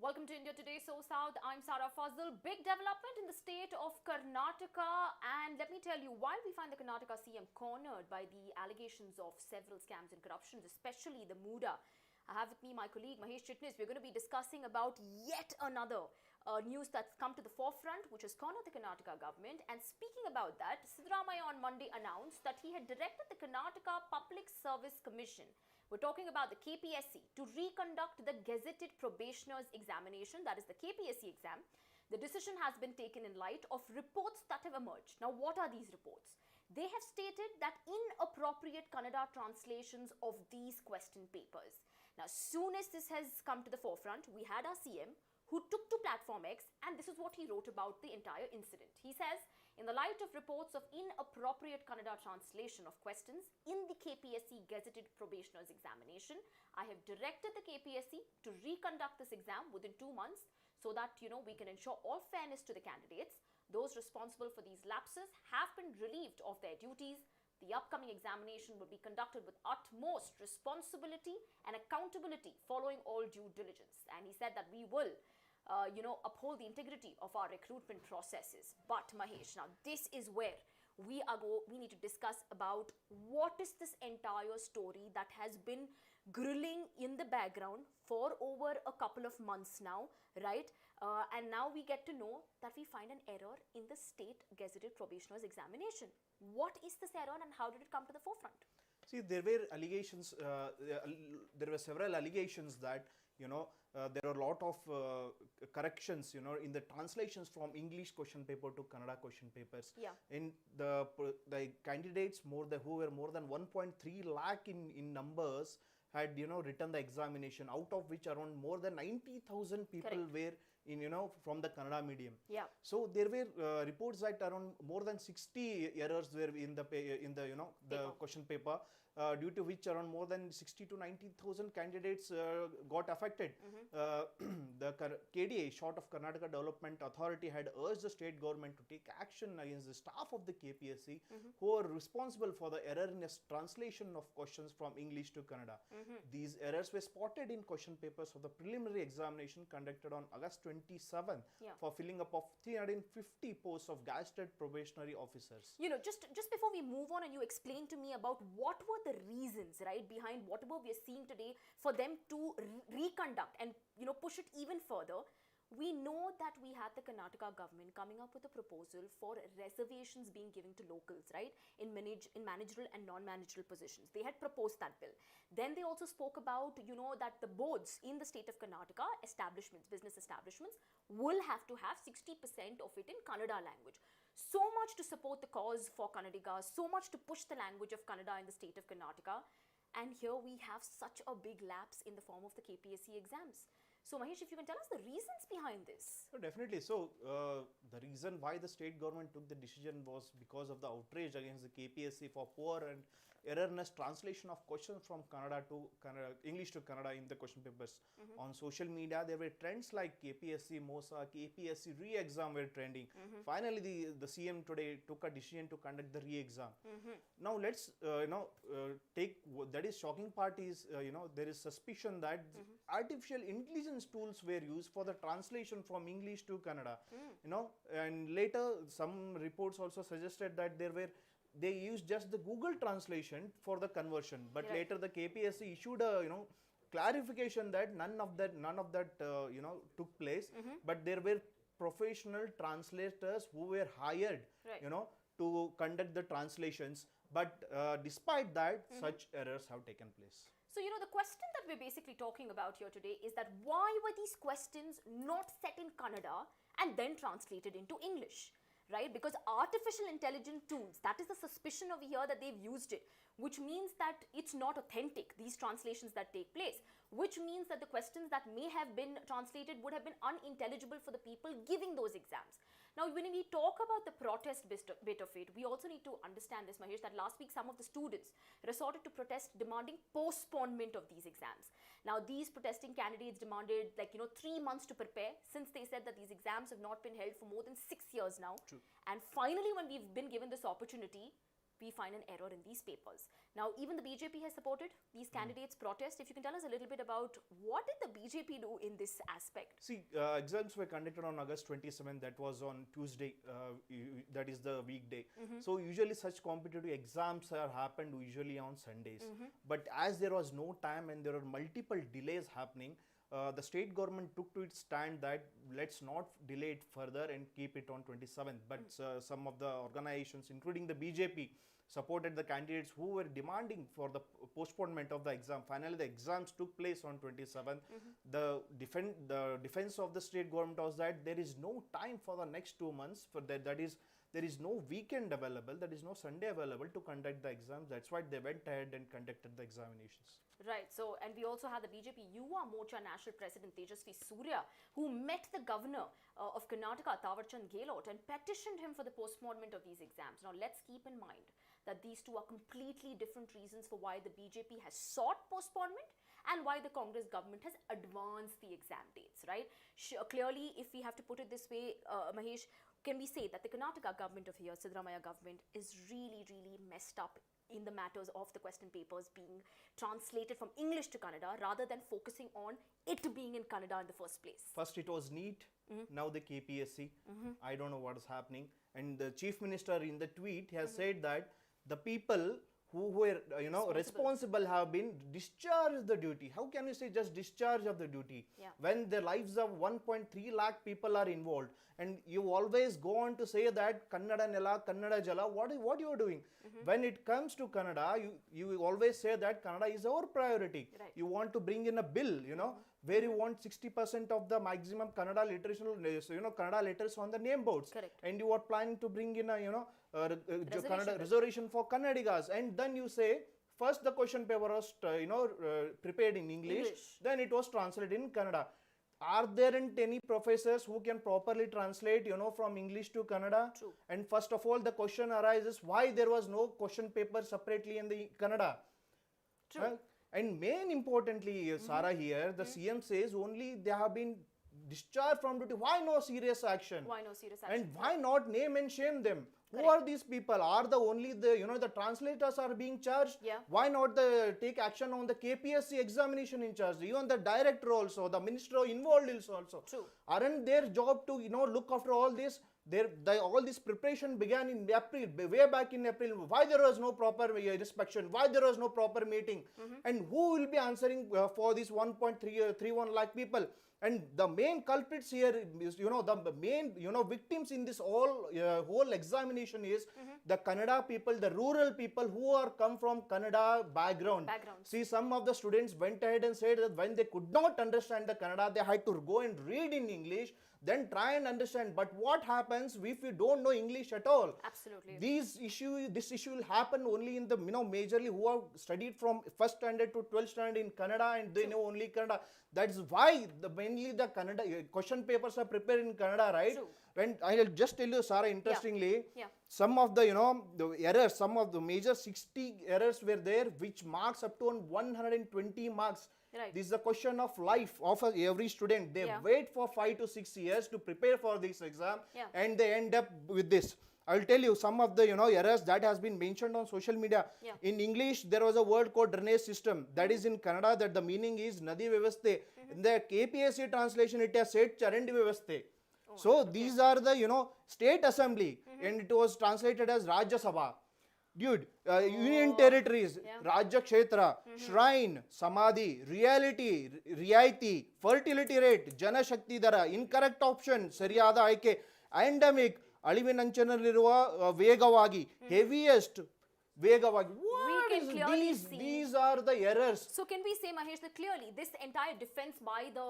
Welcome to India Today, SoSouth. I'm Sarah Fazal. Big development in the state of Karnataka, and let me tell you, while we find the Karnataka CM cornered by the allegations of several scams and corruptions, especially the Muda, I have with me my colleague Mahesh Chitnis. We're going to be discussing about yet another news that's come to the forefront, which has cornered the Karnataka government. And speaking about that, Siddaramaiah on Monday announced that he had directed the Karnataka Public Service Commission, we're talking about the KPSC, to reconduct the Gazetted Probationers Examination, that is the KPSC exam. The decision has been taken in light of reports that have emerged. Now, what are these reports? They have stated that inappropriate Kannada translations of these question papers. Now, soon as this has come to the forefront, we had our CM who took to Platform X, and this is what he wrote about the entire incident. He says, in the light of reports of inappropriate Kannada translation of questions in the KPSC Gazetted Probationers Examination, I have directed the KPSC to reconduct this exam within 2 months so that, we can ensure all fairness to the candidates. Those responsible for these lapses have been relieved of their duties. The upcoming examination will be conducted with utmost responsibility and accountability following all due diligence. And he said that we will uphold the integrity of our recruitment processes. But Mahesh, now this is where we need to discuss about what is this entire story that has been grilling in the background for over a couple of months now, right? And now we get to know that we find an error in the state gazetted probationers examination. What is this error and how did it come to the forefront? See, there were allegations, there were several allegations that, there are a lot of corrections, in the translations from English question paper to Kannada question papers. Yeah. In the candidates, who were more than 1.3 lakh in numbers, had, written the examination, out of which around more than 90,000 people Correct. were from the Kannada medium. Yeah. So there were reports that around more than 60 errors were in the question paper, due to which around more than 60 to 90,000 candidates got affected. The KDA, short of Karnataka Development Authority, had urged the state government to take action against the staff of the KPSC who are responsible for the error in a translation of questions from English to Kannada. These errors were spotted in question papers of the preliminary examination conducted on August 27 for filling up of 350 posts of gazetted probationary officers. Just before we move on and you explain to me about what were the reasons, right, behind whatever we are seeing today for them to reconduct and, push it even further. We know that we had the Karnataka government coming up with a proposal for reservations being given to locals, right, in managerial and non-managerial positions. They had proposed that bill. Then they also spoke about, that the boards in the state of Karnataka, business establishments, will have to have 60% of it in Kannada language. So much to support the cause for Kannadigas, so much to push the language of Kannada in the state of Karnataka. And here we have such a big lapse in the form of the KPSC exams. So Mahesh, if you can tell us the reasons behind this. So definitely. So the reason why the state government took the decision was because of the outrage against the KPSC for poor and erroneous translation of questions from English to Kannada in the question papers. On social media, there were trends like KPSC Mosa, KPSC re-exam were trending. Finally, the CM today took a decision to conduct the re-exam. Now let's take that is shocking part is there is suspicion that artificial intelligence tools were used for the translation from English to Kannada. And later some reports also suggested that they used just the Google translation for the conversion, but later the KPSC issued a clarification that none of that took place, but there were professional translators who were hired to conduct the translations, but despite that such errors have taken place. So, the question that we're basically talking about here today is that why were these questions not set in Kannada and then translated into English? Right? Because artificial intelligence tools, that is the suspicion over here that they've used it, which means that it's not authentic, these translations that take place, which means that the questions that may have been translated would have been unintelligible for the people giving those exams. Now, when we talk about the protest bit of it, we also need to understand this, Mahesh, that last week some of the students resorted to protest demanding postponement of these exams. Now, these protesting candidates demanded 3 months to prepare, since they said that these exams have not been held for more than 6 years now. True. And finally, when we've been given this opportunity, we find an error in these papers. Now, even the BJP has supported these candidates' protest. If you can tell us a little bit about what did the BJP do in this aspect? See, exams were conducted on August 27th. That was on Tuesday. That is the weekday. So usually such competitive exams are happened usually on Sundays. But as there was no time and there were multiple delays happening, the state government took to its stand that let's not delay it further and keep it on 27th. But some of the organizations, including the BJP, supported the candidates who were demanding for the postponement of the exam. Finally, the exams took place on 27th. The defense of the state government was that there is no time for the next 2 months. For that, there is no weekend available, there is no Sunday available to conduct the exams. That's why they went ahead and conducted the examinations. Right. So, and we also had the BJP Yuva Morcha National President Tejasvi Surya, who met the governor of Karnataka, Thawarchand Gehlot, and petitioned him for the postponement of these exams. Now, let's keep in mind that these two are completely different reasons for why the BJP has sought postponement and why the Congress government has advanced the exam dates, right? Clearly, if we have to put it this way, Mahesh, can we say that the Karnataka government of here, Siddaramaiah government, is really, really messed up in the matters of the question papers being translated from English to Kannada rather than focusing on it being in Kannada in the first place? First it was NEET, now the KPSC. I don't know what is happening. And the chief minister in the tweet has said that the people who were responsible have been discharged the duty. How can you say just discharge of the duty when the lives of 1.3 lakh people are involved? And you always go on to say that Kannada Nela, Kannada Jala, what you are doing? When it comes to Kannada, you always say that Kannada is our priority. Right. You want to bring in a bill, where you want 60% of the maximum Kannada literature, Kannada letters on the name boards. Correct. And you are planning to bring in a, Kannada reservation for Kannadigas. And then you say, first the question paper was, prepared in English, then it was translated in Kannada. Are there any professors who can properly translate, from English to Kannada? True. And first of all, the question arises, why there was no question paper separately in the Kannada? True. And main importantly, Sarah, here, the CM says only they have been discharged from duty. Why no serious action? Why no serious action? And why not name and shame them? Who are these people? Are the translators are being charged? Yeah. Why not take action on the KPSC examination in charge? Even the director also, the minister involved is also. True. Aren't their job to look after all this? All this preparation began in April, way back in April. Why there was no proper inspection? Why there was no proper meeting? And who will be answering for these 1.31 lakh people? And the main culprits here is, the main, victims in this whole examination is the Kannada people, the rural people who are come from Kannada background. See, some of the students went ahead and said that when they could not understand the Kannada, they had to go and read in English, then try and understand. But what happens if you don't know English at all? Absolutely. This issue will happen only in the, majorly who have studied from 1st standard to 12th standard in Kannada and they know only Kannada. That's why mainly the Kannada question papers are prepared in Kannada, right? True. When I'll just tell you, Sarah, interestingly, Yeah. some of the, the errors, some of the major 60 errors were there, which marks up to 120 marks. Right. This is a question of life of every student. They wait for 5 to 6 years to prepare for this exam, and they end up with this. I'll tell you some of the errors that has been mentioned on social media. In English, there was a word called drainage system. That is in Kannada, that the meaning is Nadi Vyavaste. In the KPSC translation, it has said Charandi Vyavaste. So these are the state assembly, and it was translated as Rajya Sabha. Dude, union territories, Rajya Kshetra, shrine, samadhi, reality, riaiti, fertility rate, Janashakti Dara, incorrect option, Sariyada Aike, endemic, ಅಳಿವಿನಂಚಿನಲ್ಲಿರುವ ವೇಗವಾಗಿ heaviest ವೇಗವಾಗಿ. What is these are the errors. So can we say, Mahesh, that clearly this entire defense by the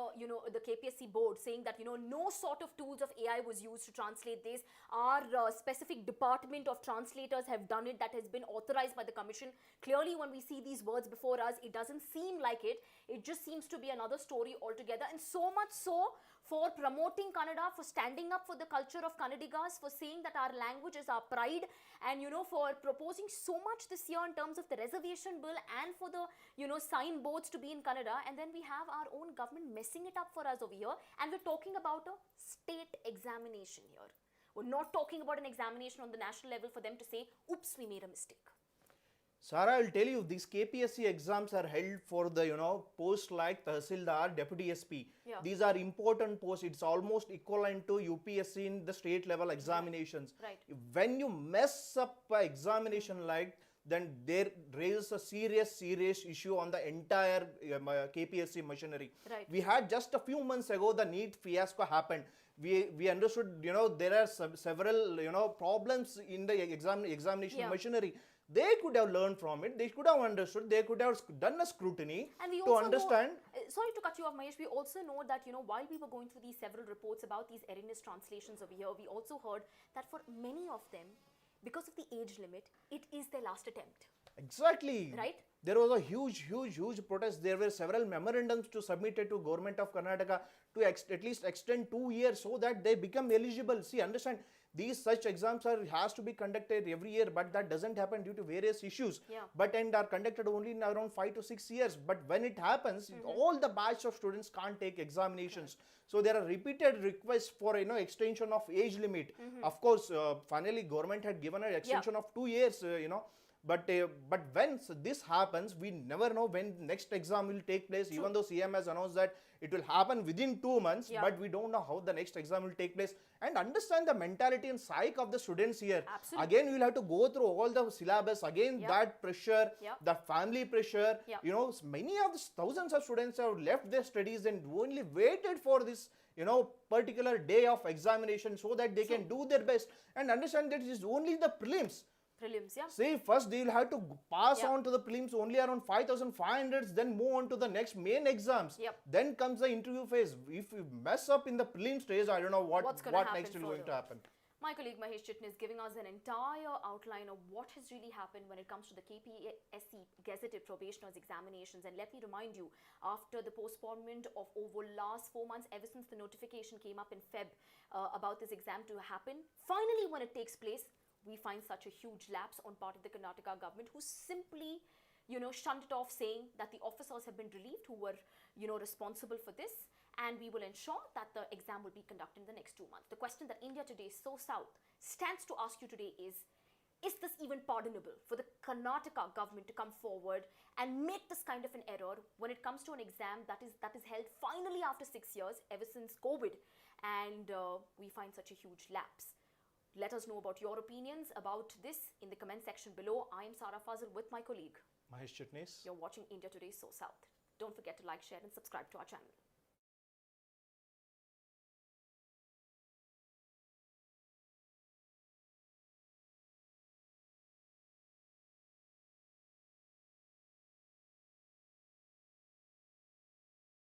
the KPSC board saying that no sort of tools of AI was used to translate this, our specific department of translators have done it, that has been authorized by the commission. Clearly when we see these words before us, it doesn't seem like it just seems to be another story altogether. And so much so for promoting Kannada, for standing up for the culture of Kannadigas, for saying that our language is our pride, and for proposing so much this year in terms of the reservation bill and for the signboards to be in Kannada. And then we have our own government messing it up for us over here, and we're talking about a state examination here. We're not talking about an examination on the national level for them to say, oops, we made a mistake. Sarah, I'll tell you, these KPSC exams are held for the, posts like Tahsildar, Deputy SP. Yeah. These are important posts. It's almost equivalent to UPSC in the state level examinations. Right. When you mess up an examination like, then there raises a serious issue on the entire KPSC machinery. Right. We had just a few months ago, the NEET fiasco happened. We understood, there are several, problems in the examination machinery. They could have learned from it. They could have understood. They could have done a scrutiny to understand. Sorry to cut you off, Mahesh. We also know that, while we were going through these several reports about these erroneous translations over here, we also heard that for many of them, because of the age limit, it is their last attempt. Exactly. Right? There was a huge protest. There were several memorandums to submitted to government of Karnataka to at least extend 2 years so that they become eligible. See, understand, these such exams has to be conducted every year, but that doesn't happen due to various issues. Yeah. And are conducted only in around 5 to 6 years. But when it happens, all the batch of students can't take examinations. So there are repeated requests for extension of age limit. Of course, finally government had given an extension of 2 years. But when this happens, we never know when next exam will take place. True. Even though CM has announced that it will happen within 2 months, but we don't know how the next exam will take place. And understand the mentality and psyche of the students here. Absolutely. Again, we will have to go through all the syllabus. Again, that pressure, the family pressure. Many of the thousands of students have left their studies and only waited for this particular day of examination so that they can do their best. And understand that it is only the prelims. See, first they will have to pass on to the prelims only around 5,500, then move on to the next main exams. Then comes the interview phase. If you mess up in the prelim stage, I don't know what next is going to happen. My colleague Mahesh Chitnis is giving us an entire outline of what has really happened when it comes to the KPSC Gazetted Probationers examinations. And let me remind you, after the postponement of over last 4 months, ever since the notification came up in Feb about this exam to happen, finally when it takes place, we find such a huge lapse on part of the Karnataka government, who simply, shunned it off, saying that the officers have been relieved who were, responsible for this, and we will ensure that the exam will be conducted in the next 2 months. The question that India Today SoSouth stands to ask you today is this even pardonable for the Karnataka government to come forward and make this kind of an error when it comes to an exam that is held finally after 6 years, ever since COVID, and we find such a huge lapse? Let us know about your opinions about this in the comment section below. I am Sarah Fazil with my colleague Mahesh Chitnis. You're watching India Today SoSouth. Don't forget to like, share and subscribe to our channel.